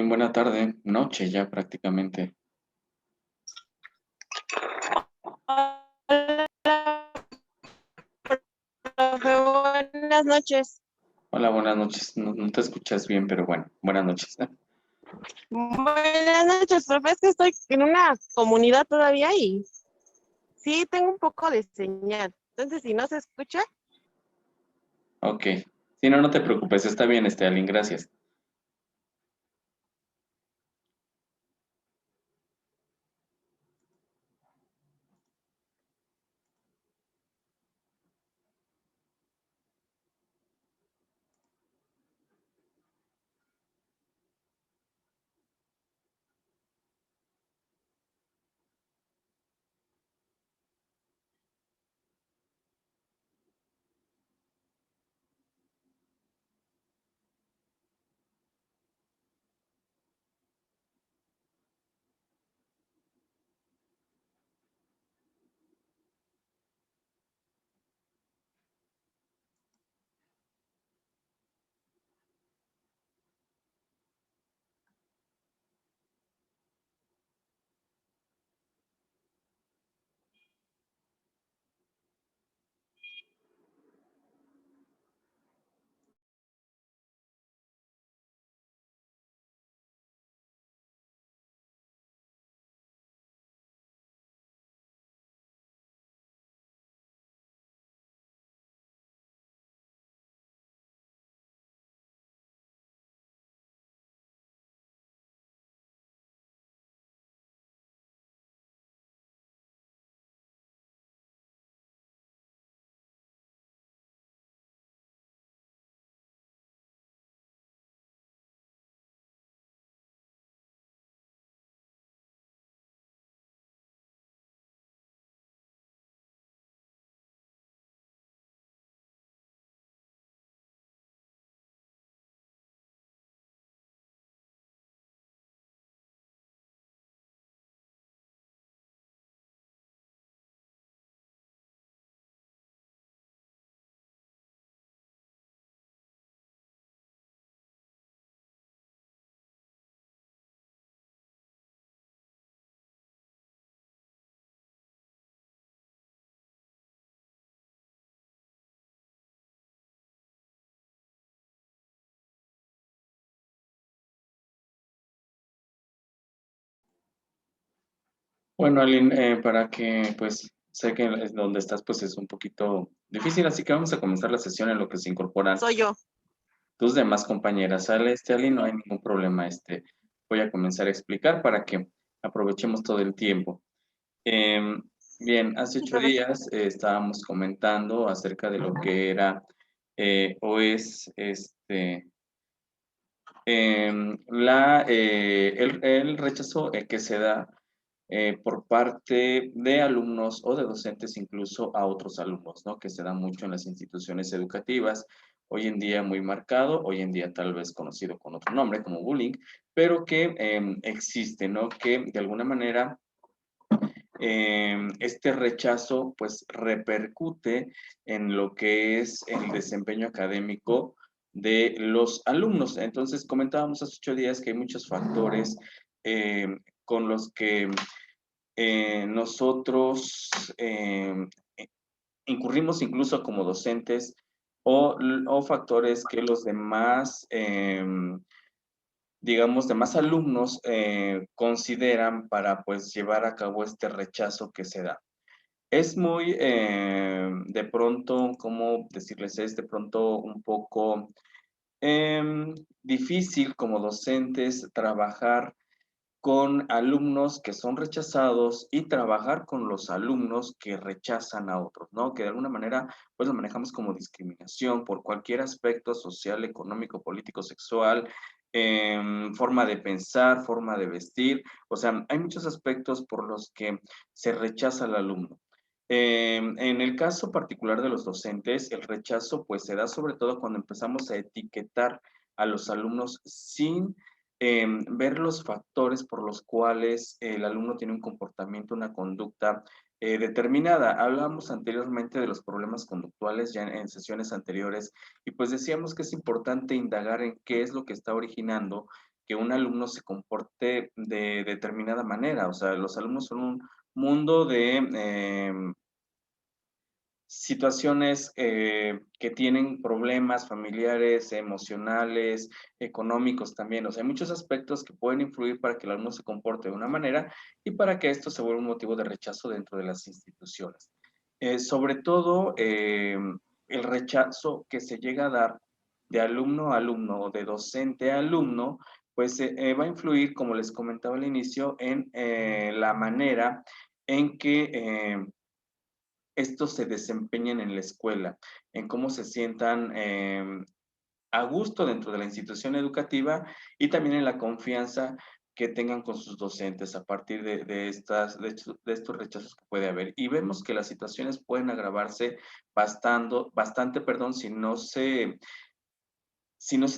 Muy buena tarde, noche ya prácticamente. Hola, profe, buenas noches. Hola, buenas noches. No te escuchas bien, pero bueno, buenas noches. Buenas noches, profe. Es que estoy en una comunidad todavía y sí tengo un poco de señal. Entonces, si no se escucha, Ok. Si no, no te preocupes, está bien, Alin, gracias. Bueno, Alin, para que, pues, sé que es donde estás, pues, es un poquito difícil, así que vamos a comenzar la sesión en lo que se incorporan soy yo. tus demás compañeras. Sale, Alin, no hay ningún problema, voy a comenzar a explicar para que aprovechemos todo el tiempo. Em, Bien, hace Sí, 8 días estábamos comentando acerca de lo que era o es el rechazo que se da por parte de alumnos o de docentes incluso a otros alumnos, ¿no? Que se da mucho en las instituciones educativas, hoy en día muy marcado, hoy en día tal vez conocido con otro nombre como bullying, pero que existe, ¿no? Que de alguna manera este rechazo pues repercute en lo que es el desempeño académico de los alumnos. Entonces comentábamos hace 8 días que hay muchos factores eh, con los que nosotros incurrimos incluso como docentes o factores que los demás digamos, demás alumnos consideran para pues llevar a cabo este rechazo que se da. Es muy, de pronto, ¿cómo decirles? Es de pronto un poco difícil como docentes trabajar con alumnos que son rechazados y trabajar con los alumnos que rechazan a otros, ¿no? Que de alguna manera, pues lo manejamos como discriminación por cualquier aspecto social, económico, político, sexual, forma de pensar, forma de vestir, o sea, hay muchos aspectos por los que se rechaza al alumno. En el caso particular de los docentes, el rechazo pues se da sobre todo cuando empezamos a etiquetar a los alumnos sin ver los factores por los cuales el alumno tiene un comportamiento, una conducta determinada. Hablábamos anteriormente de los problemas conductuales ya en sesiones anteriores y pues decíamos que es importante indagar en qué es lo que está originando que un alumno se comporte de determinada manera. O sea, los alumnos son un mundo de situaciones que tienen problemas familiares, emocionales, económicos también. O sea, hay muchos aspectos que pueden influir para que el alumno se comporte de una manera y para que esto se vuelva un motivo de rechazo dentro de las instituciones. Sobre todo, el rechazo que se llega a dar de alumno a alumno o de docente a alumno, pues va a influir, como les comentaba al inicio, en la manera en que estos se desempeñen en la escuela, en cómo se sientan a gusto dentro de la institución educativa y también en la confianza que tengan con sus docentes a partir de estos rechazos que puede haber. Y vemos que las situaciones pueden agravarse bastante, perdón, si no se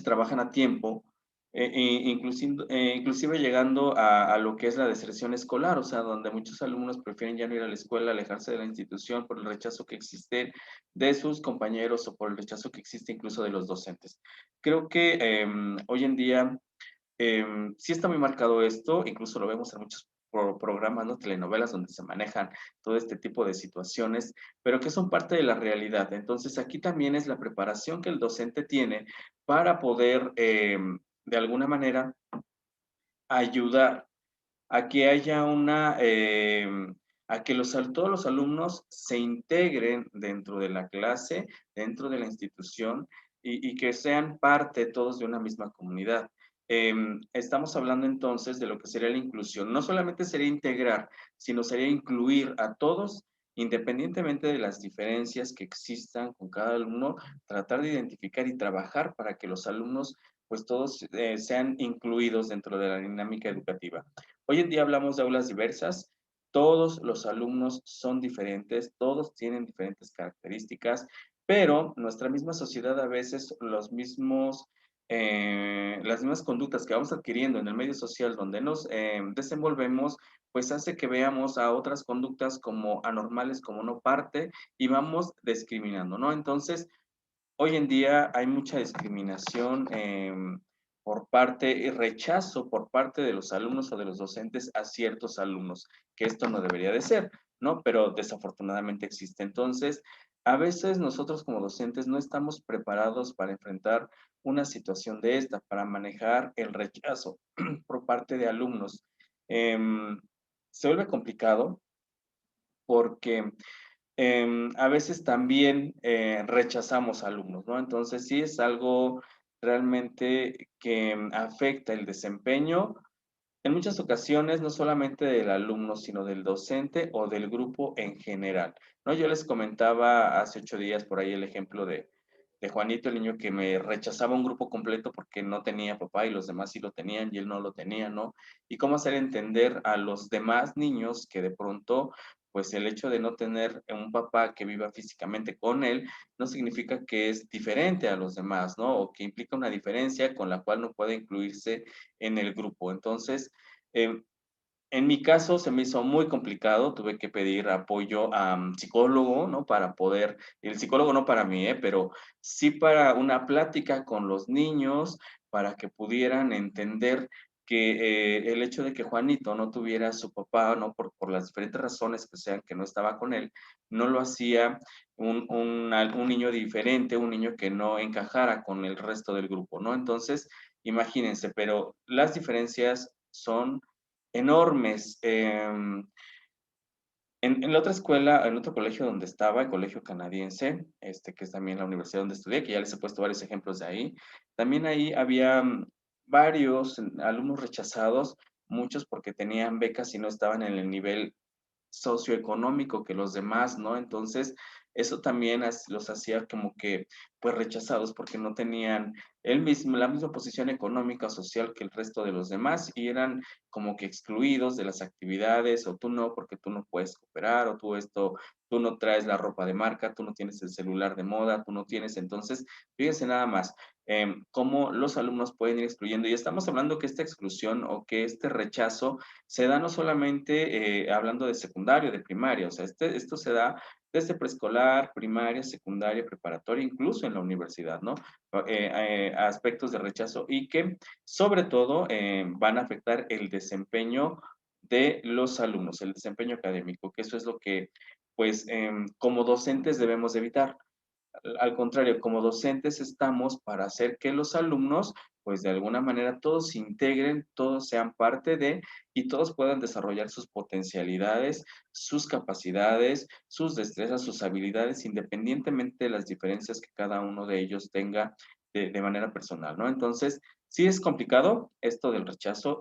trabajan a tiempo, inclusive llegando a lo que es la deserción escolar, o sea, donde muchos alumnos prefieren ya no ir a la escuela, alejarse de la institución por el rechazo que existe de sus compañeros o por el rechazo que existe incluso de los docentes. Creo que hoy en día sí está muy marcado esto, incluso lo vemos en muchos programas, ¿no? Telenovelas donde se manejan todo este tipo de situaciones, pero que son parte de la realidad. Entonces, aquí también es la preparación que el docente tiene para poder, de alguna manera, ayudar a que haya a que todos los alumnos se integren dentro de la clase, dentro de la institución y que sean parte todos de una misma comunidad. Estamos hablando entonces de lo que sería la inclusión. No solamente sería integrar, sino sería incluir a todos, independientemente de las diferencias que existan con cada alumno, tratar de identificar y trabajar para que los alumnos, pues todos sean incluidos dentro de la dinámica educativa. Hoy en día hablamos de aulas diversas, todos los alumnos son diferentes, todos tienen diferentes características, pero nuestra misma sociedad a veces las mismas conductas que vamos adquiriendo en el medio social donde nos desenvolvemos, pues hace que veamos a otras conductas como anormales, como no parte, y vamos discriminando, ¿no? Entonces, hoy en día hay mucha discriminación por parte y rechazo por parte de los alumnos o de los docentes a ciertos alumnos, que esto no debería de ser, ¿no? Pero desafortunadamente existe. Entonces, a veces nosotros como docentes no estamos preparados para enfrentar una situación de esta, para manejar el rechazo por parte de alumnos. Se vuelve complicado porque a veces también rechazamos alumnos, ¿no? Entonces sí es algo realmente que afecta el desempeño en muchas ocasiones, no solamente del alumno, sino del docente o del grupo en general, ¿no? Yo les comentaba hace 8 días por ahí el ejemplo de Juanito, el niño que me rechazaba un grupo completo porque no tenía papá y los demás sí lo tenían y él no lo tenía, ¿no? Y cómo hacer entender a los demás niños que de pronto, pues el hecho de no tener un papá que viva físicamente con él, no significa que es diferente a los demás, ¿no? O que implica una diferencia con la cual no puede incluirse en el grupo. Entonces, eh, en mi caso se me hizo muy complicado, tuve que pedir apoyo a psicólogo, ¿no? Para poder, el psicólogo no para mí, pero sí para una plática con los niños, para que pudieran entender que el hecho de que Juanito no tuviera a su papá, ¿no? Por las diferentes razones que sean que no estaba con él, no lo hacía un niño diferente, un niño que no encajara con el resto del grupo, ¿no? Entonces, imagínense, pero las diferencias son enormes. En la otra escuela, en otro colegio donde estaba, el colegio canadiense, que es también la universidad donde estudié, que ya les he puesto varios ejemplos de ahí, también ahí había varios alumnos rechazados, muchos porque tenían becas y no estaban en el nivel socioeconómico que los demás, ¿no? Entonces, eso también los hacía como que, pues, rechazados porque no tenían la misma posición económica o social que el resto de los demás y eran como que excluidos de las actividades o tú no, porque tú no puedes cooperar o tú no traes la ropa de marca, tú no tienes el celular de moda, tú no tienes, entonces, fíjense nada más, cómo los alumnos pueden ir excluyendo y estamos hablando que esta exclusión o que este rechazo se da no solamente hablando de secundario, de primaria, o sea, esto se da desde preescolar, primaria, secundaria, preparatoria, incluso en la universidad, ¿no? Aspectos de rechazo y que sobre todo van a afectar el desempeño de los alumnos, el desempeño académico, que eso es lo que, pues, como docentes debemos evitar. Al contrario, como docentes estamos para hacer que los alumnos, pues de alguna manera todos se integren, todos sean parte de y todos puedan desarrollar sus potencialidades, sus capacidades, sus destrezas, sus habilidades, independientemente de las diferencias que cada uno de ellos tenga de manera personal, ¿no? Entonces, sí es complicado esto del rechazo.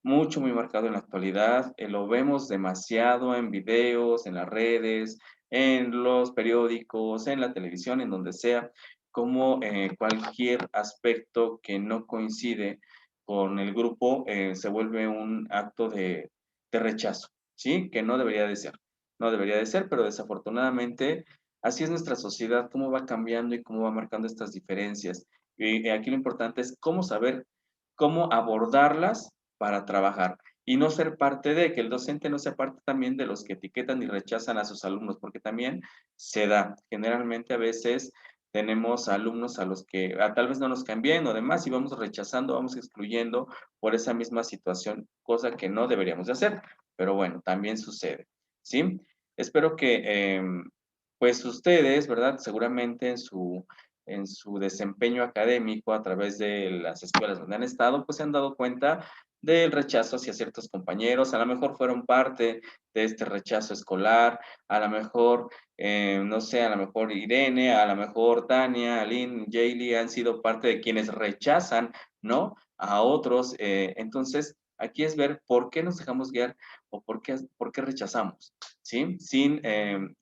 Mucho, muy marcado en la actualidad. Lo vemos demasiado en videos, en las redes, en los periódicos, en la televisión, en donde sea, como cualquier aspecto que no coincide con el grupo se vuelve un acto de rechazo, ¿sí? Que no debería de ser. No debería de ser, pero desafortunadamente así es nuestra sociedad, cómo va cambiando y cómo va marcando estas diferencias. Y aquí lo importante es cómo saber cómo abordarlas para trabajar y no ser parte de, que el docente no sea parte también de los que etiquetan y rechazan a sus alumnos, porque también se da. Generalmente a veces tenemos alumnos a los que tal vez no nos caen bien o demás y vamos rechazando, vamos excluyendo por esa misma situación, cosa que no deberíamos de hacer, pero bueno, también sucede, ¿sí? Espero que, pues ustedes, ¿verdad? Seguramente en su desempeño académico a través de las escuelas donde han estado, pues se han dado cuenta del rechazo hacia ciertos compañeros, a lo mejor fueron parte de este rechazo escolar, a lo mejor, no sé, a lo mejor Irene, a lo mejor Tania, Aline, Jaylee han sido parte de quienes rechazan, ¿no? A otros. Entonces, aquí es ver por qué nos dejamos guiar o por qué rechazamos, ¿sí? Sin, de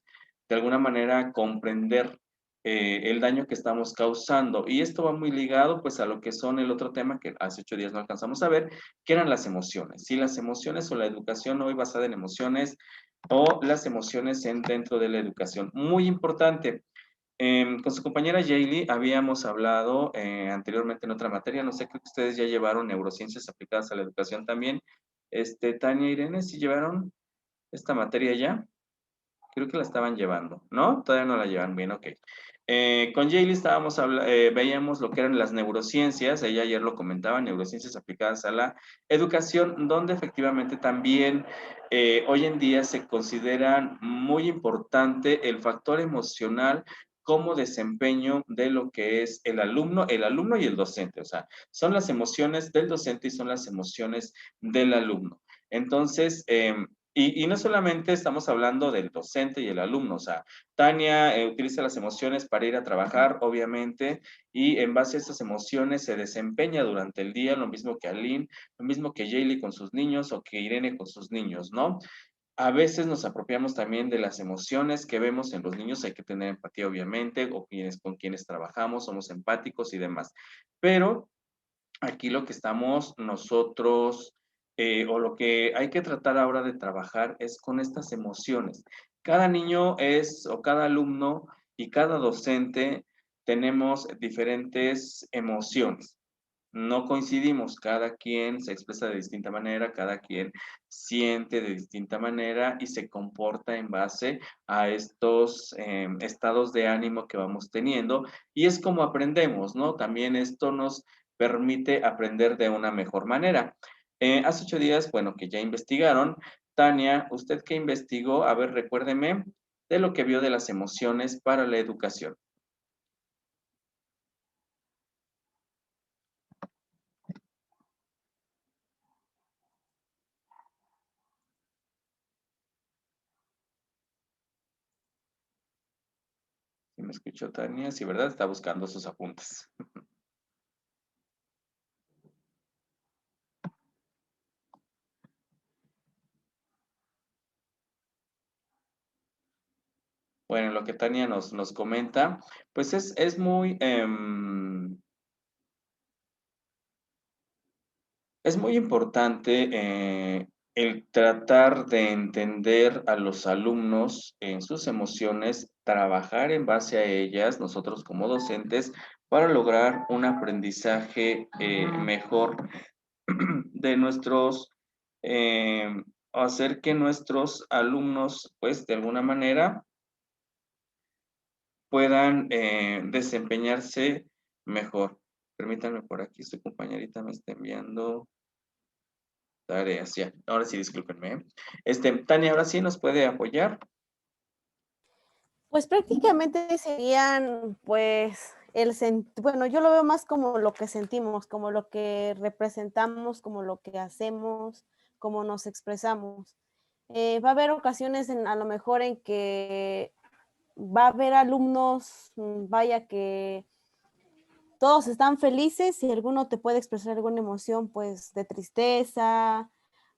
alguna manera, comprender el daño que estamos causando. Y esto va muy ligado pues a lo que son el otro tema que hace 8 días no alcanzamos a ver, que eran las emociones. Si las emociones o la educación hoy basada en emociones o las emociones dentro de la educación. Muy importante. Con su compañera Jaylee habíamos hablado anteriormente en otra materia, no sé, creo que ustedes ya llevaron neurociencias aplicadas a la educación también. Tania e Irene, ¿sí llevaron esta materia ya? Creo que la estaban llevando, ¿no? Todavía no la llevan bien, ok. Con Jaylee veíamos lo que eran las neurociencias, ella ayer lo comentaba, neurociencias aplicadas a la educación, donde efectivamente también hoy en día se consideran muy importante el factor emocional como desempeño de lo que es el alumno y el docente, o sea, son las emociones del docente y son las emociones del alumno. Entonces, y no solamente estamos hablando del docente y el alumno, o sea, Tania utiliza las emociones para ir a trabajar, obviamente, y en base a esas emociones se desempeña durante el día, lo mismo que Aline, lo mismo que Jaylee con sus niños o que Irene con sus niños, ¿no? A veces nos apropiamos también de las emociones que vemos en los niños, hay que tener empatía, obviamente, o con quienes trabajamos, somos empáticos y demás. Pero aquí lo que estamos nosotros, o lo que hay que tratar ahora de trabajar es con estas emociones. Cada niño es, o cada alumno y cada docente tenemos diferentes emociones. No coincidimos, cada quien se expresa de distinta manera, cada quien siente de distinta manera y se comporta en base a estos estados de ánimo que vamos teniendo y es como aprendemos, ¿no? También esto nos permite aprender de una mejor manera. Hace 8 días, bueno, que ya investigaron. Tania, ¿usted qué investigó? A ver, recuérdeme de lo que vio de las emociones para la educación. ¿Sí me escuchó Tania? Sí, ¿verdad? Está buscando sus apuntes. Bueno, lo que Tania nos comenta, pues es muy, es muy importante el tratar de entender a los alumnos en sus emociones, trabajar en base a ellas, nosotros como docentes, para lograr un aprendizaje mejor de nuestros hacer que nuestros alumnos, pues, de alguna manera puedan desempeñarse mejor. Permítanme por aquí, su compañerita me está enviando tareas, ya. Ahora sí, discúlpenme. Tania, ahora sí nos puede apoyar. Pues prácticamente serían, pues, bueno, yo lo veo más como lo que sentimos, como lo que representamos, como lo que hacemos, como nos expresamos. Va a haber ocasiones a lo mejor en que va a haber alumnos, vaya que todos están felices y alguno te puede expresar alguna emoción, pues, de tristeza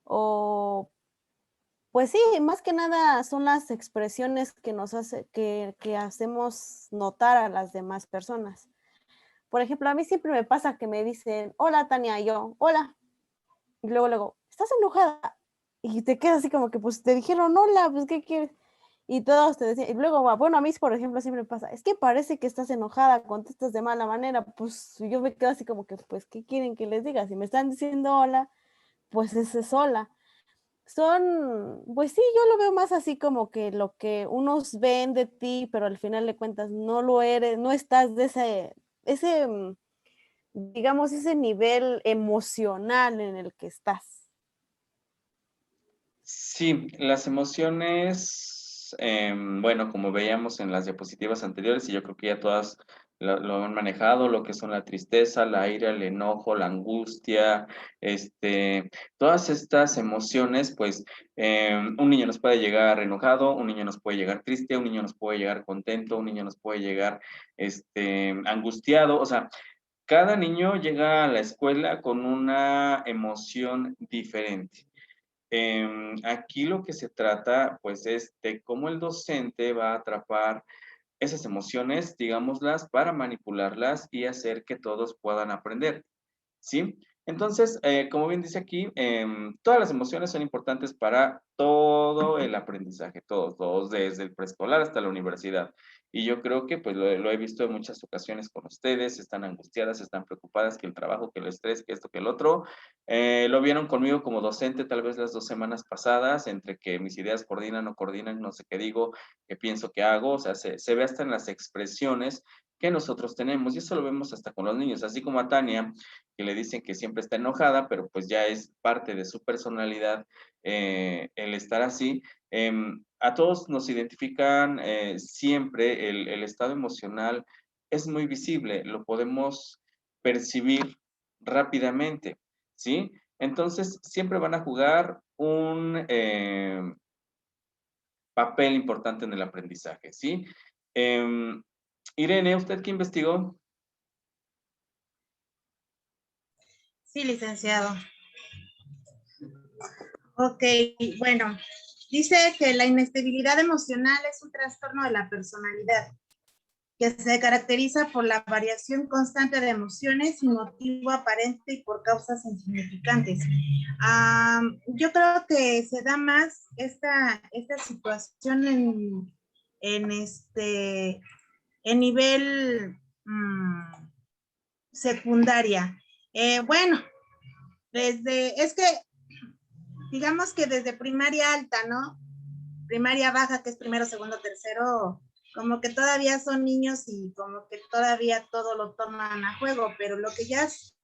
o pues sí, más que nada son las expresiones que nos hace, que hacemos notar a las demás personas. Por ejemplo, a mí siempre me pasa que me dicen, hola Tania, y yo, hola. Y luego, ¿estás enojada? Y te quedas así como que, pues te dijeron hola, pues ¿qué quieres? Y todos te decían, y luego, bueno, a mí, por ejemplo, siempre me pasa, es que parece que estás enojada, contestas de mala manera, pues yo me quedo así como que, pues, ¿qué quieren que les diga? Si me están diciendo hola, pues ese es hola. Son, pues sí, yo lo veo más así como que lo que unos ven de ti, pero al final de cuentas no lo eres, no estás de ese, digamos, ese nivel emocional en el que estás. Sí, las emociones, bueno, como veíamos en las diapositivas anteriores, y yo creo que ya todas lo han manejado, lo que son la tristeza, la ira, el enojo, la angustia, todas estas emociones, pues un niño nos puede llegar enojado, un niño nos puede llegar triste, un niño nos puede llegar contento, un niño nos puede llegar angustiado, o sea, cada niño llega a la escuela con una emoción diferente. Aquí lo que se trata, pues, es de cómo el docente va a atrapar esas emociones, digámoslas, para manipularlas y hacer que todos puedan aprender. ¿Sí? Entonces, como bien dice aquí, todas las emociones son importantes para todo el aprendizaje, todos, desde el preescolar hasta la universidad. Y yo creo que pues lo he visto en muchas ocasiones con ustedes, están angustiadas, están preocupadas, que el trabajo, que el estrés, que esto, que el otro. Lo vieron conmigo como docente tal vez las 2 semanas pasadas, entre que mis ideas coordinan o coordinan, no sé qué digo, qué pienso, qué hago, o sea, se ve hasta en las expresiones que nosotros tenemos, y eso lo vemos hasta con los niños, así como a Tania, que le dicen que siempre está enojada, pero pues ya es parte de su personalidad el estar así. A todos nos identifican siempre el estado emocional, es muy visible, lo podemos percibir rápidamente, ¿sí? Entonces, siempre van a jugar un papel importante en el aprendizaje, ¿sí? Irene, ¿usted qué investigó? Sí, licenciado. Ok, bueno, dice que la inestabilidad emocional es un trastorno de la personalidad que se caracteriza por la variación constante de emociones sin motivo aparente y por causas insignificantes. Yo creo que se da más esta situación en nivel secundaria. Bueno, es que digamos que desde primaria alta, ¿no? Primaria baja, que es primero, segundo, tercero, como que todavía son niños y como que todavía todo lo toman a juego, pero lo que ya es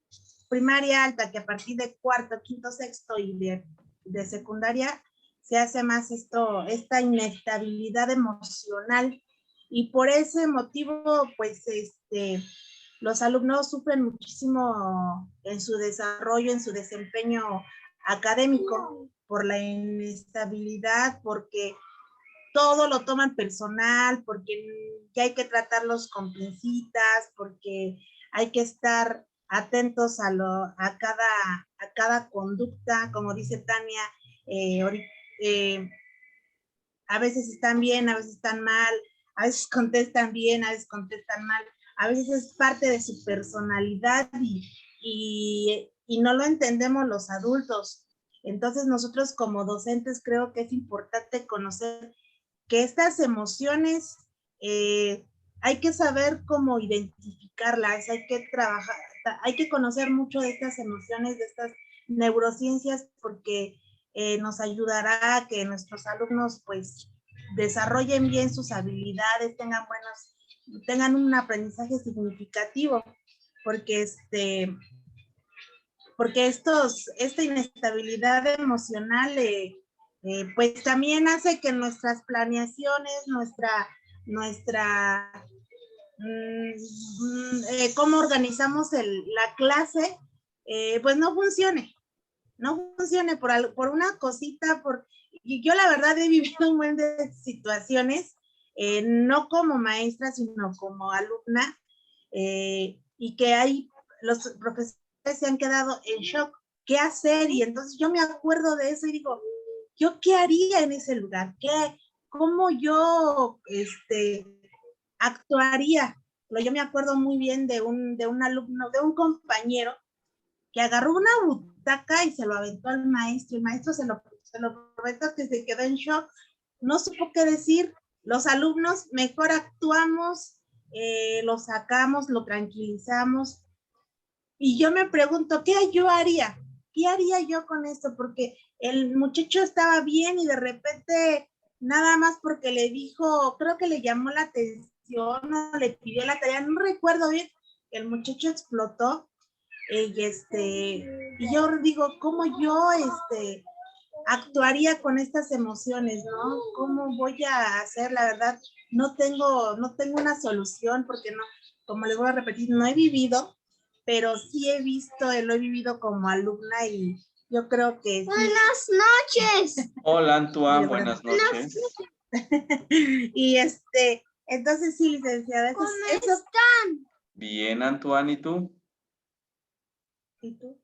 primaria alta, que a partir de cuarto, quinto, sexto y de secundaria, se hace más esta inestabilidad emocional. Y por ese motivo, pues, los alumnos sufren muchísimo en su desarrollo, en su desempeño académico, por la inestabilidad, porque todo lo toman personal, porque ya hay que tratarlos con pincitas, porque hay que estar atentos a cada conducta, como dice Tania, a veces están bien, a veces están mal, a veces contestan bien, a veces contestan mal, a veces es parte de su personalidad y no lo entendemos los adultos. Entonces nosotros como docentes creo que es importante conocer que estas emociones hay que saber cómo identificarlas, hay que trabajar, hay que conocer mucho de estas emociones, de estas neurociencias, porque nos ayudará a que nuestros alumnos pues desarrollen bien sus habilidades, tengan un aprendizaje significativo, porque esta inestabilidad emocional pues también hace que nuestras planeaciones, cómo organizamos la clase, pues no funcione por una cosita, y yo la verdad he vivido un buen de situaciones, no como maestra, sino como alumna, y que los profesores se han quedado en shock, ¿qué hacer? Y entonces yo me acuerdo de eso y digo, ¿yo qué haría en ese lugar? ¿Cómo yo actuaría? Yo me acuerdo muy bien de un alumno, de un compañero, que agarró una butaca y se lo aventó al maestro. El maestro se lo prometió, que se quedó en shock, no supo qué decir. Los alumnos mejor actuamos, lo sacamos, lo tranquilizamos. Y yo me pregunto, ¿qué yo haría? ¿Qué haría yo con esto? Porque el muchacho estaba bien y de repente, nada más porque le dijo, creo que le llamó la atención o le pidió la tarea, no recuerdo bien, el muchacho explotó. Y yo digo, ¿cómo yo actuaría con estas emociones, no? ¿Cómo voy a hacer? La verdad, no tengo una solución, porque no, como les voy a repetir, no he vivido, pero sí lo he vivido como alumna, y yo creo que sí. Buenas noches. Hola, Antoine, buenas noches. Y entonces sí, licenciada, ¿Cómo están? Bien, Antoine, ¿y tú? ¿Y tú?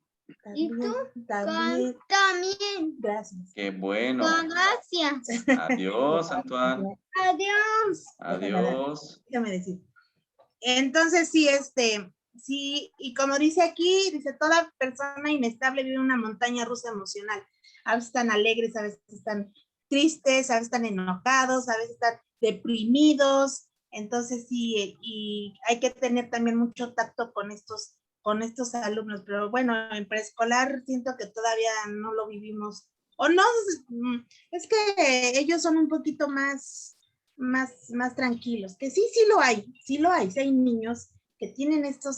¿Y tú? También. También. Gracias. Qué bueno. Gracias. Adiós, Antoine. Adiós. Adiós. Déjame decir. Entonces, sí, sí, y como dice aquí, dice, toda persona inestable vive una montaña rusa emocional. A veces están alegres, a veces están tristes, a veces están enojados, a veces están deprimidos. Entonces, sí, y hay que tener también mucho tacto con estos alumnos. Pero bueno, en preescolar siento que todavía no lo vivimos. O no, es que ellos son un poquito más tranquilos, que sí lo hay, sí hay niños que tienen esta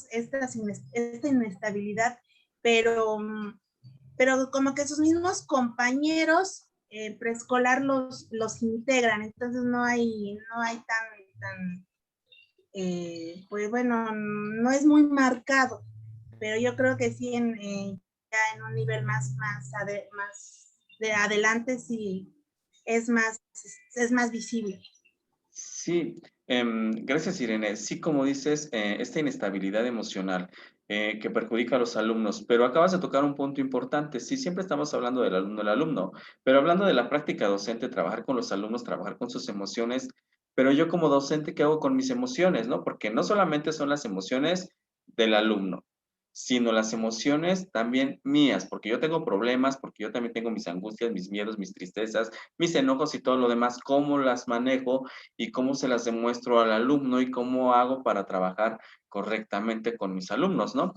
inestabilidad, pero como que sus mismos compañeros preescolar los integran, entonces no hay tan pues bueno, no es muy marcado, pero yo creo que sí ya en un nivel más de adelante sí es más visible. Sí, gracias, Irene. Sí, como dices, esta inestabilidad emocional que perjudica a los alumnos, pero acabas de tocar un punto importante. Sí, siempre estamos hablando del alumno, pero hablando de la práctica docente, trabajar con los alumnos, trabajar con sus emociones, pero yo como docente, ¿qué hago con mis emociones, no? Porque no solamente son las emociones del alumno, sino las emociones también mías, porque yo tengo problemas, porque yo también tengo mis angustias, mis miedos, mis tristezas, mis enojos y todo lo demás, cómo las manejo y cómo se las demuestro al alumno y cómo hago para trabajar correctamente con mis alumnos, ¿no?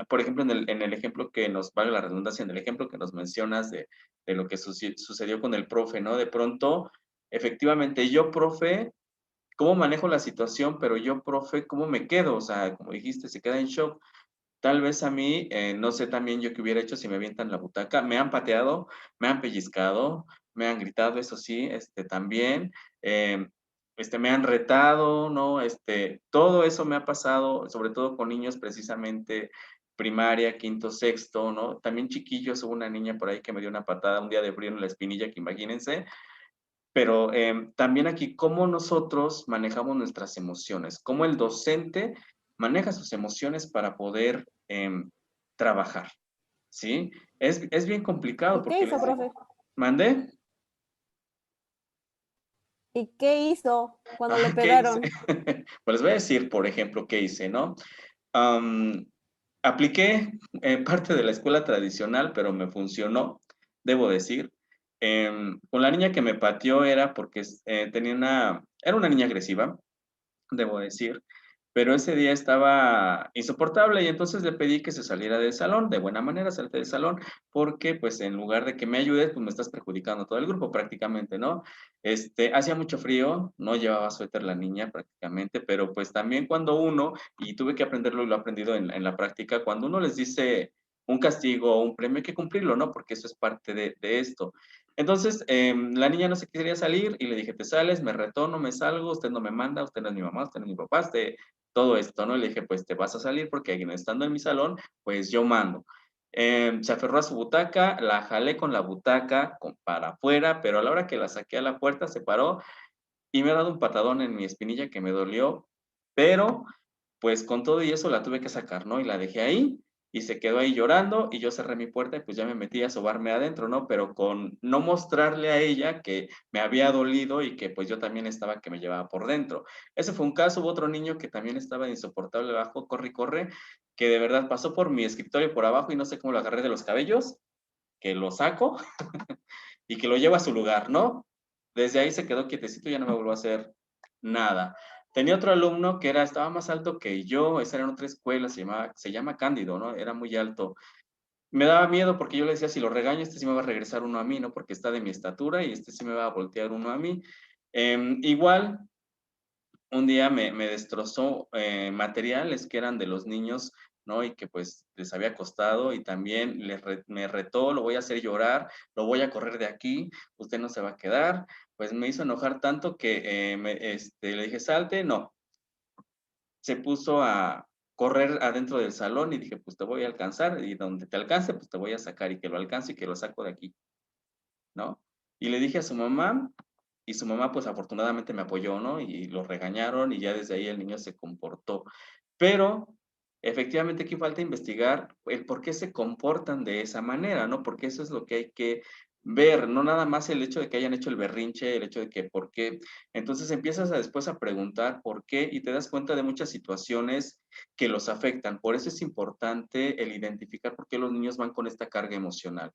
Por ejemplo, en el ejemplo que nos, vale la redundancia, en el ejemplo que nos mencionas de lo que sucedió con el profe, ¿no? De pronto, efectivamente, yo, profe, ¿cómo manejo la situación? Pero yo, profe, ¿cómo me quedo? O sea, como dijiste, se queda en shock. Tal vez a mí, no sé también yo qué hubiera hecho si me avientan la butaca. Me han pateado, me han pellizcado, me han gritado, eso sí, también. eh, me han retado, ¿no? Todo eso me ha pasado, sobre todo con niños precisamente primaria, quinto, sexto, ¿no? También chiquillos, hubo una niña por ahí que me dio una patada un día de frío en la espinilla, que imagínense. Pero también aquí, cómo nosotros manejamos nuestras emociones, cómo el docente maneja sus emociones para poder trabajar, ¿sí? Es bien complicado ¿Y porque qué hizo, profe? ¿Mandé? ¿Y qué hizo cuando le ¿Qué hice? pegaron? Pues les voy a decir, por ejemplo, qué hice, ¿no? Apliqué parte de la escuela tradicional, pero me funcionó, debo decir. Con la niña que me pateó era porque era una niña agresiva, debo decir. pero ese día estaba insoportable y entonces le pedí que se saliera del salón, de buena manera, salte del salón, porque pues en lugar de que me ayudes, pues me estás perjudicando a todo el grupo prácticamente, ¿no? Hacía mucho frío, no llevaba suéter la niña prácticamente, pero pues también cuando uno, y tuve que aprenderlo y lo he aprendido en la práctica, cuando uno les dice un castigo o un premio, hay que cumplirlo, ¿no? Porque eso es parte de esto. Entonces, la niña no se quería salir y le dije, te sales, me retó, no me salgo, usted no me manda, usted no es mi mamá, usted no es mi papá, todo esto, ¿no? Le dije, pues te vas a salir porque estando en mi salón, pues yo mando. Se aferró a su butaca, la jalé con la butaca para afuera, pero a la hora que la saqué a la puerta se paró y me ha dado un patadón en mi espinilla que me dolió, pero pues con todo y eso la tuve que sacar, ¿no? Y la dejé ahí y se quedó ahí llorando y yo cerré mi puerta y pues ya me metí a sobarme adentro, ¿no? Pero con no mostrarle a ella que me había dolido y que pues yo también estaba que me llevaba por dentro. Ese fue un caso, hubo otro niño que también estaba insoportable abajo, corre y corre, que de verdad pasó por mi escritorio por abajo y no sé cómo lo agarré de los cabellos, que lo saco y que lo llevo a su lugar, ¿no? Desde ahí se quedó quietecito y ya no me volvió a hacer nada. Tenía otro alumno que estaba más alto que yo, esa era en otra escuela, se llama Cándido, ¿no? Era muy alto. Me daba miedo porque yo le decía, si lo regaño, sí me va a regresar uno a mí, ¿no? Porque está de mi estatura y sí me va a voltear uno a mí. Igual, un día me destrozó materiales que eran de los niños, ¿no? Y que pues les había costado y también me retó, lo voy a hacer llorar, lo voy a correr de aquí, usted no se va a quedar. Pues me hizo enojar tanto que le dije, salte, no. Se puso a correr adentro del salón y dije, pues te voy a alcanzar y donde te alcance, pues te voy a sacar y que lo alcance y que lo saco de aquí, ¿no? Y le dije a su mamá y su mamá pues afortunadamente me apoyó, ¿no? Y lo regañaron y ya desde ahí el niño se comportó. Pero efectivamente aquí falta investigar el por qué se comportan de esa manera, ¿no? Porque eso es lo que hay que ver, no nada más el hecho de que hayan hecho el berrinche, el hecho de que por qué. Entonces empiezas después a preguntar por qué y te das cuenta de muchas situaciones que los afectan. Por eso es importante el identificar por qué los niños van con esta carga emocional,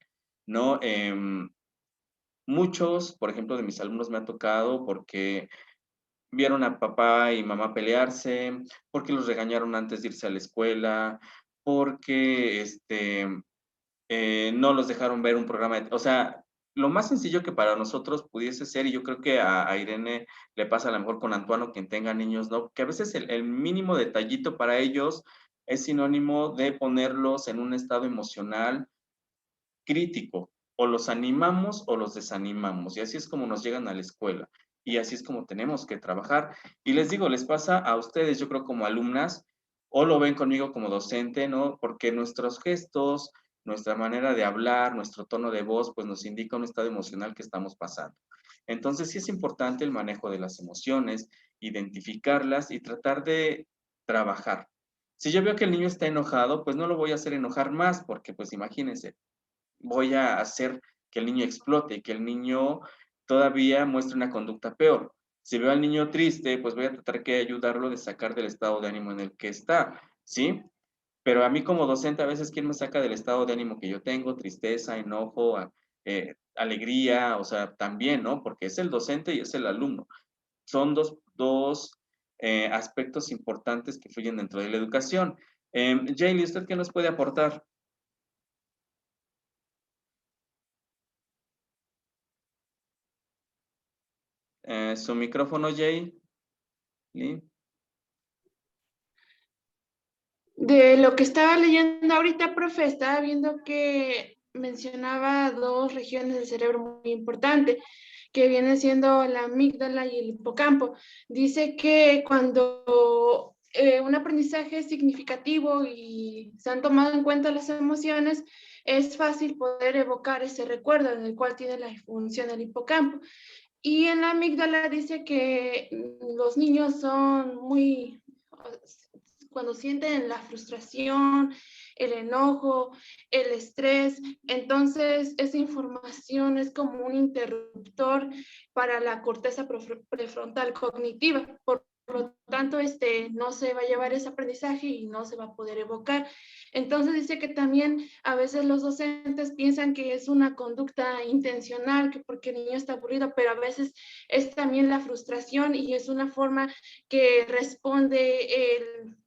¿no? Muchos, por ejemplo, de mis alumnos me ha tocado porque vieron a papá y mamá pelearse, porque los regañaron antes de irse a la escuela, porque no los dejaron ver un programa, o sea, lo más sencillo que para nosotros pudiese ser, y yo creo que a Irene le pasa a lo mejor con Antoine, quien tenga niños, ¿no? Que a veces el mínimo detallito para ellos es sinónimo de ponerlos en un estado emocional crítico, o los animamos o los desanimamos, y así es como nos llegan a la escuela, y así es como tenemos que trabajar. Y les digo, les pasa a ustedes, yo creo como alumnas, o lo ven conmigo como docente, ¿no? Porque nuestros gestos, nuestra manera de hablar, nuestro tono de voz, pues nos indica un estado emocional que estamos pasando. Entonces sí es importante el manejo de las emociones, identificarlas y tratar de trabajar. Si yo veo que el niño está enojado, pues no lo voy a hacer enojar más, porque pues imagínense, voy a hacer que el niño explote y que el niño todavía muestre una conducta peor. Si veo al niño triste, pues voy a tratar de ayudarlo de sacar del estado de ánimo en el que está, ¿sí? Pero a mí como docente a veces, ¿quién me saca del estado de ánimo que yo tengo? Tristeza, enojo, alegría, o sea, también, ¿no? Porque es el docente y es el alumno. Son dos aspectos importantes que fluyen dentro de la educación. Jaylee, ¿usted qué nos puede aportar? Su micrófono, Jay. ¿Sí? De lo que estaba leyendo ahorita, profe, estaba viendo que mencionaba dos regiones del cerebro muy importantes, que viene siendo la amígdala y el hipocampo. Dice que cuando un aprendizaje es significativo y se han tomado en cuenta las emociones, es fácil poder evocar ese recuerdo en el cual tiene la función el hipocampo. Y en la amígdala dice que los niños son muy, cuando sienten la frustración, el enojo, el estrés, entonces esa información es como un interruptor para la corteza prefrontal cognitiva. Por lo tanto no se va a llevar ese aprendizaje y no se va a poder evocar. Entonces dice que también a veces los docentes piensan que es una conducta intencional, que porque el niño está aburrido, pero a veces es también la frustración y es una forma que responde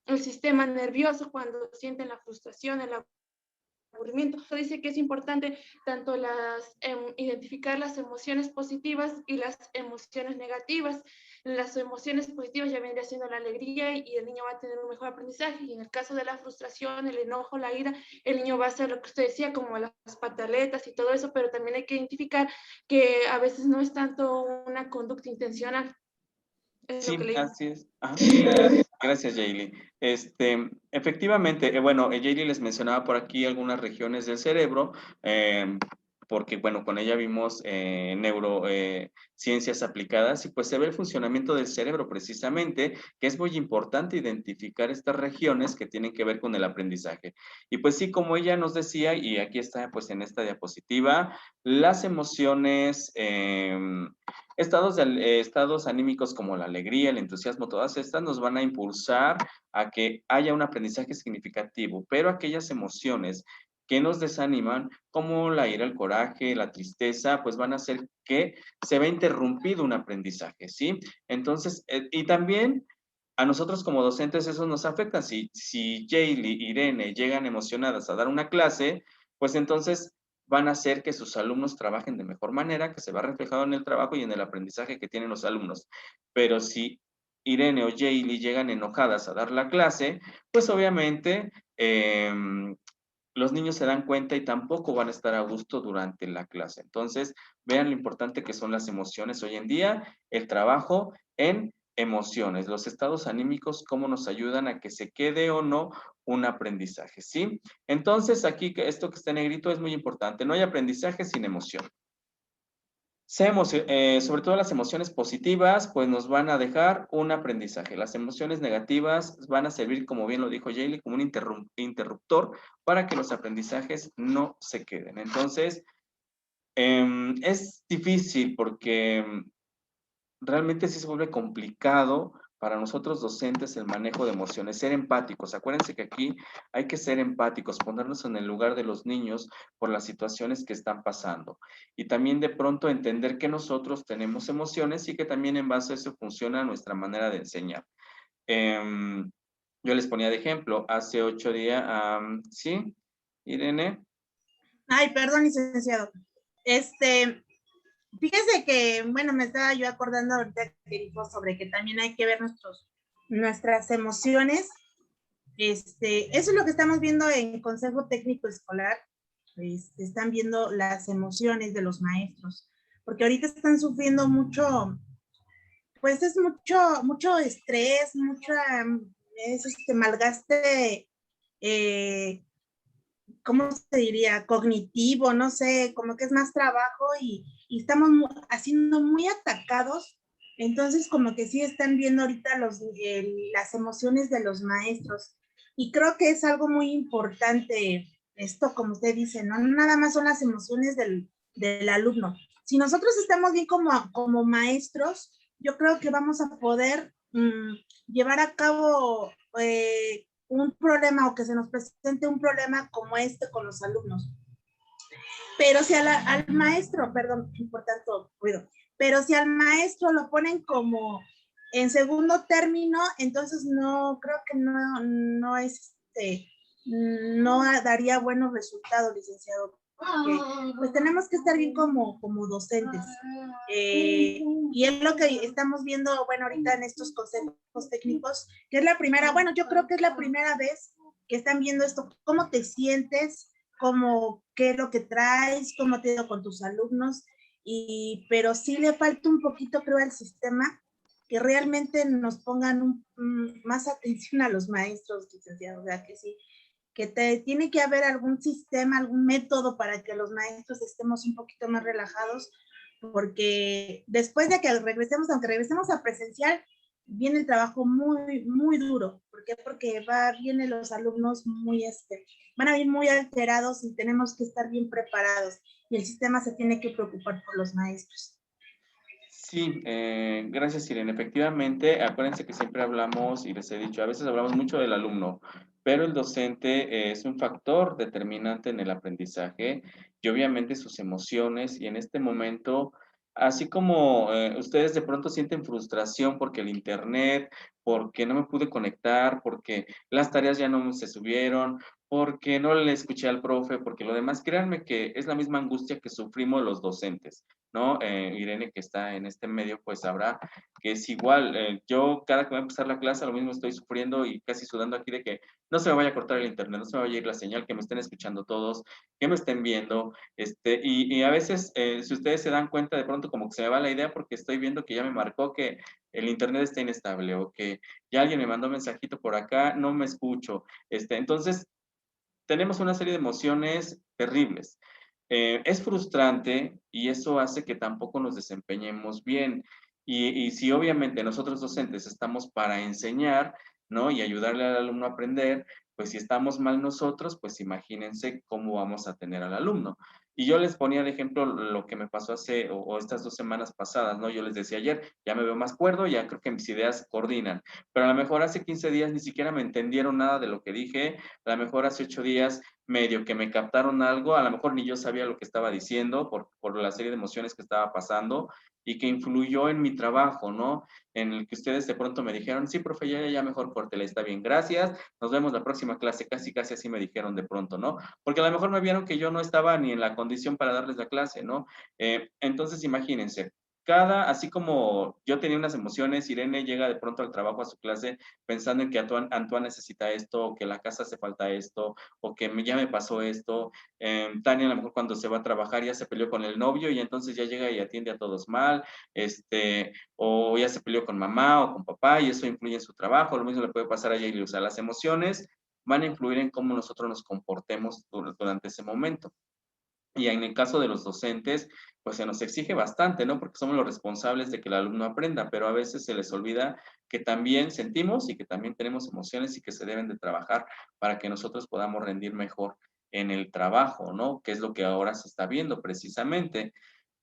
el sistema nervioso cuando sienten la frustración, el aburrimiento. Dice que es importante tanto identificar las emociones positivas y las emociones negativas. Las emociones positivas ya vendría siendo la alegría y el niño va a tener un mejor aprendizaje, y en el caso de la frustración, el enojo, la ira, el niño va a hacer lo que usted decía, como las pataletas y todo eso, pero también hay que identificar que a veces no es tanto una conducta intencional. Es lo que Sí, le digo. así es. Ajá. Gracias, Jaylee. Efectivamente, bueno, Jaylee les mencionaba por aquí algunas regiones del cerebro, porque, bueno, con ella vimos neurociencias aplicadas y pues se ve el funcionamiento del cerebro precisamente, que es muy importante identificar estas regiones que tienen que ver con el aprendizaje. Y pues sí, como ella nos decía, y aquí está pues en esta diapositiva, las emociones... estados anímicos como la alegría, el entusiasmo, todas estas nos van a impulsar a que haya un aprendizaje significativo, pero aquellas emociones que nos desaniman, como la ira, el coraje, la tristeza, pues van a hacer que se vea interrumpido un aprendizaje, ¿sí? Entonces, y también a nosotros como docentes eso nos afecta. Si Jaylee, Irene llegan emocionadas a dar una clase, pues entonces van a hacer que sus alumnos trabajen de mejor manera, que se va reflejado en el trabajo y en el aprendizaje que tienen los alumnos. Pero si Irene o Jaylee llegan enojadas a dar la clase, pues obviamente los niños se dan cuenta y tampoco van a estar a gusto durante la clase. Entonces, vean lo importante que son las emociones hoy en día, el trabajo en emociones, los estados anímicos, cómo nos ayudan a que se quede o no un aprendizaje, ¿sí? Entonces, aquí esto que está en negrito es muy importante. No hay aprendizaje sin emoción. Sobre todo las emociones positivas, pues nos van a dejar un aprendizaje. Las emociones negativas van a servir, como bien lo dijo Jaylee, como un interruptor para que los aprendizajes no se queden. Entonces, es difícil porque realmente sí se vuelve complicado para nosotros docentes el manejo de emociones, ser empáticos. Acuérdense que aquí hay que ser empáticos, ponernos en el lugar de los niños por las situaciones que están pasando. Y también de pronto entender que nosotros tenemos emociones y que también en base a eso funciona nuestra manera de enseñar. Yo les ponía de ejemplo, hace 8 días, ¿sí? Irene. Ay, perdón, licenciado. Fíjese que, bueno, me estaba yo acordando ahorita que dijo sobre que también hay que ver nuestras emociones. Eso es lo que estamos viendo en Consejo Técnico Escolar. Están viendo las emociones de los maestros, porque ahorita están sufriendo mucho, pues es mucho estrés, malgaste, ¿cómo se diría? Cognitivo, no sé, como que es más trabajo y estamos siendo muy atacados. Entonces, como que sí están viendo ahorita las emociones de los maestros. Y creo que es algo muy importante esto, como usted dice, ¿no? No nada más son las emociones del alumno. Si nosotros estamos bien como maestros, yo creo que vamos a poder llevar a cabo un problema o que se nos presente un problema como este con los alumnos. Pero si al maestro, perdón, por tanto ruido, pero si al maestro lo ponen como en segundo término, entonces no, creo que no daría buenos resultados, licenciado. Porque, pues tenemos que estar bien como docentes. Y es lo que estamos viendo, bueno, ahorita en estos consejos técnicos, que es la primera, bueno, yo creo que es la primera vez que están viendo esto, cómo te sientes, qué es lo que traes, cómo te ha ido con tus alumnos, pero sí le falta un poquito, creo, al sistema, que realmente nos pongan más atención a los maestros, licenciados, o sea, que sí, que tiene que haber algún sistema, algún método para que los maestros estemos un poquito más relajados, porque después de que regresemos, aunque regresemos a presencial, viene el trabajo muy, muy duro. ¿Por qué? Porque vienen los alumnos van a ir muy alterados y tenemos que estar bien preparados. Y el sistema se tiene que preocupar por los maestros. Sí, gracias, Irene. Efectivamente, acuérdense que siempre hablamos, y les he dicho, a veces hablamos mucho del alumno, pero el docente es un factor determinante en el aprendizaje y obviamente sus emociones. Y en este momento, así como ustedes de pronto sienten frustración porque el internet, porque no me pude conectar, porque las tareas ya no se subieron, porque no le escuché al profe, porque lo demás, créanme que es la misma angustia que sufrimos los docentes. ¿No? Irene, que está en este medio, pues sabrá que es igual. Yo cada que voy a empezar la clase, lo mismo estoy sufriendo y casi sudando aquí de que no se me vaya a cortar el internet, no se me vaya a ir la señal, que me estén escuchando todos, que me estén viendo. Y a veces, si ustedes se dan cuenta, de pronto como que se me va la idea porque estoy viendo que ya me marcó que el internet está inestable o que ya alguien me mandó un mensajito por acá, no me escucho. Entonces, tenemos una serie de emociones terribles. Es frustrante y eso hace que tampoco nos desempeñemos bien. Y si obviamente nosotros docentes estamos para enseñar, ¿no? Y ayudarle al alumno a aprender, pues si estamos mal nosotros, pues imagínense cómo vamos a tener al alumno. Y yo les ponía de ejemplo lo que me pasó hace o estas 2 semanas pasadas, ¿no? Yo les decía ayer, ya me veo más cuerdo, ya creo que mis ideas coordinan, pero a lo mejor hace 15 días ni siquiera me entendieron nada de lo que dije, a lo mejor hace 8 días medio que me captaron algo, a lo mejor ni yo sabía lo que estaba diciendo por la serie de emociones que estaba pasando y que influyó en mi trabajo, ¿no? En el que ustedes de pronto me dijeron, sí, profe, ya mejor córtela, está bien, gracias, nos vemos la próxima clase, casi, casi así me dijeron de pronto, ¿no? Porque a lo mejor me vieron que yo no estaba ni en la condición para darles la clase, ¿no? Entonces, imagínense, así como yo tenía unas emociones, Irene llega de pronto al trabajo a su clase pensando en que Antoine necesita esto, o que la casa hace falta esto, o que ya me pasó esto. Tania a lo mejor cuando se va a trabajar ya se peleó con el novio y entonces ya llega y atiende a todos mal, o ya se peleó con mamá o con papá y eso influye en su trabajo. Lo mismo le puede pasar a Yaeli. O sea, las emociones van a influir en cómo nosotros nos comportemos durante ese momento. Y en el caso de los docentes, pues se nos exige bastante, ¿no? Porque somos los responsables de que el alumno aprenda, pero a veces se les olvida que también sentimos y que también tenemos emociones y que se deben de trabajar para que nosotros podamos rendir mejor en el trabajo, ¿no? Que es lo que ahora se está viendo precisamente.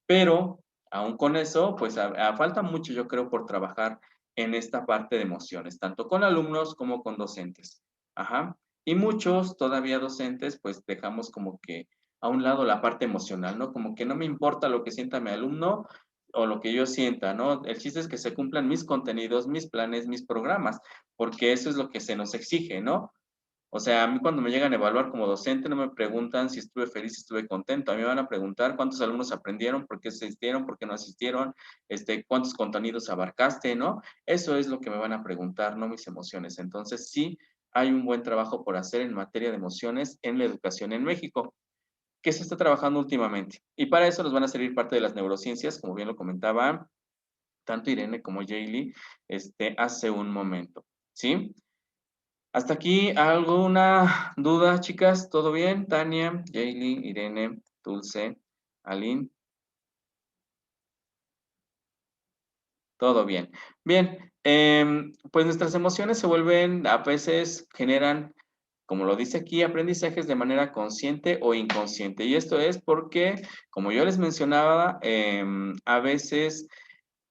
Pero aún con eso, pues falta mucho, yo creo, por trabajar en esta parte de emociones, tanto con alumnos como con docentes. Ajá. Y muchos todavía docentes, pues dejamos como que a un lado la parte emocional, ¿no? Como que no me importa lo que sienta mi alumno o lo que yo sienta, ¿no? El chiste es que se cumplan mis contenidos, mis planes, mis programas, porque eso es lo que se nos exige, ¿no? O sea, a mí cuando me llegan a evaluar como docente no me preguntan si estuve feliz, si estuve contento. A mí me van a preguntar cuántos alumnos aprendieron, por qué asistieron, por qué no asistieron, cuántos contenidos abarcaste, ¿no? Eso es lo que me van a preguntar, no mis emociones. Entonces, sí hay un buen trabajo por hacer en materia de emociones en la educación en México, que se está trabajando últimamente. Y para eso nos van a servir parte de las neurociencias, como bien lo comentaba tanto Irene como Jaylee, hace un momento, ¿sí? Hasta aquí, ¿alguna duda, chicas? ¿Todo bien? Tania, Jaylee, Irene, Dulce, Aline, todo bien. Bien, pues nuestras emociones se vuelven, a veces generan, como lo dice aquí, aprendizajes de manera consciente o inconsciente. Y esto es porque, como yo les mencionaba, a veces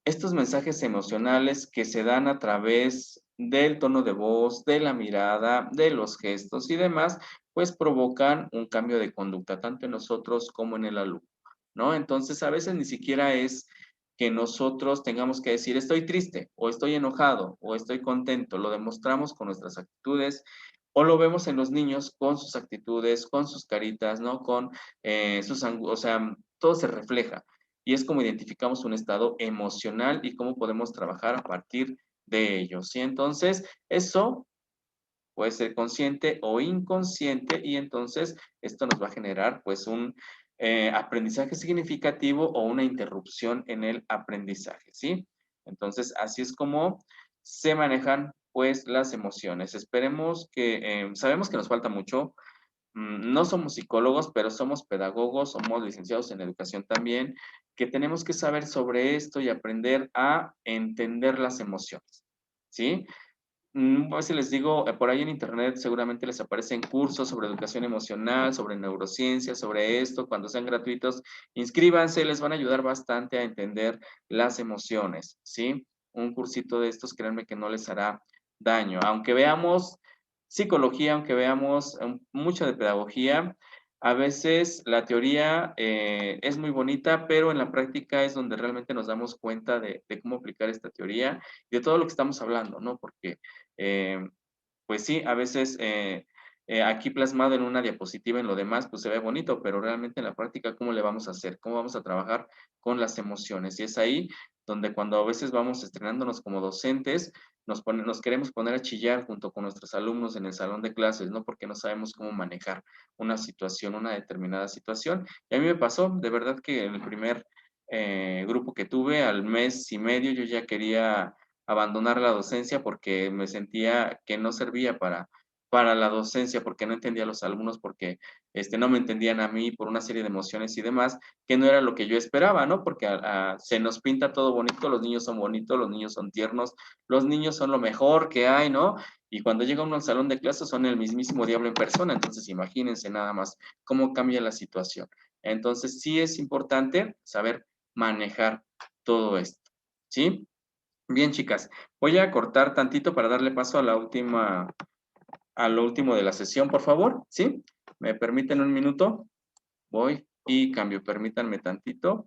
estos mensajes emocionales que se dan a través del tono de voz, de la mirada, de los gestos y demás, pues provocan un cambio de conducta, tanto en nosotros como en el alumno, ¿no? Entonces, a veces ni siquiera es que nosotros tengamos que decir estoy triste o estoy enojado o estoy contento, lo demostramos con nuestras actitudes o lo vemos en los niños con sus actitudes, con sus caritas, ¿no? Con o sea, todo se refleja y es como identificamos un estado emocional y cómo podemos trabajar a partir de ello, ¿sí? Entonces, eso puede ser consciente o inconsciente y entonces esto nos va a generar pues un aprendizaje significativo o una interrupción en el aprendizaje, ¿sí? Entonces, así es como se manejan pues las emociones. Esperemos que, sabemos que nos falta mucho, no somos psicólogos, pero somos pedagogos, somos licenciados en educación también, que tenemos que saber sobre esto y aprender a entender las emociones, ¿sí? A veces les digo, por ahí en internet seguramente les aparecen cursos sobre educación emocional, sobre neurociencia, sobre esto, cuando sean gratuitos, inscríbanse, les van a ayudar bastante a entender las emociones, ¿sí? Un cursito de estos, créanme que no les hará daño. Aunque veamos psicología, aunque veamos mucho de pedagogía, a veces la teoría es muy bonita, pero en la práctica es donde realmente nos damos cuenta de cómo aplicar esta teoría y de todo lo que estamos hablando, ¿no? Porque pues sí, a veces aquí plasmado en una diapositiva, en lo demás, pues se ve bonito, pero realmente en la práctica, ¿cómo le vamos a hacer? ¿Cómo vamos a trabajar con las emociones? Y es ahí donde cuando a veces vamos estrenándonos como docentes, nos queremos poner a chillar junto con nuestros alumnos en el salón de clases, ¿no? Porque no sabemos cómo manejar una situación, una determinada situación. Y a mí me pasó, de verdad que en el primer grupo que tuve, al mes y medio, yo ya quería abandonar la docencia porque me sentía que no servía para la docencia, porque no entendía a los alumnos, porque no me entendían a mí por una serie de emociones y demás, que no era lo que yo esperaba, ¿no? Porque se nos pinta todo bonito, los niños son bonitos, los niños son tiernos, los niños son lo mejor que hay, ¿no? Y cuando llega uno al salón de clases son el mismísimo diablo en persona, entonces imagínense nada más cómo cambia la situación. Entonces sí es importante saber manejar todo esto, ¿sí? Bien, chicas, voy a cortar tantito para darle paso a a lo último de la sesión, por favor, ¿sí? ¿Me permiten un minuto? Voy y cambio, permítanme tantito.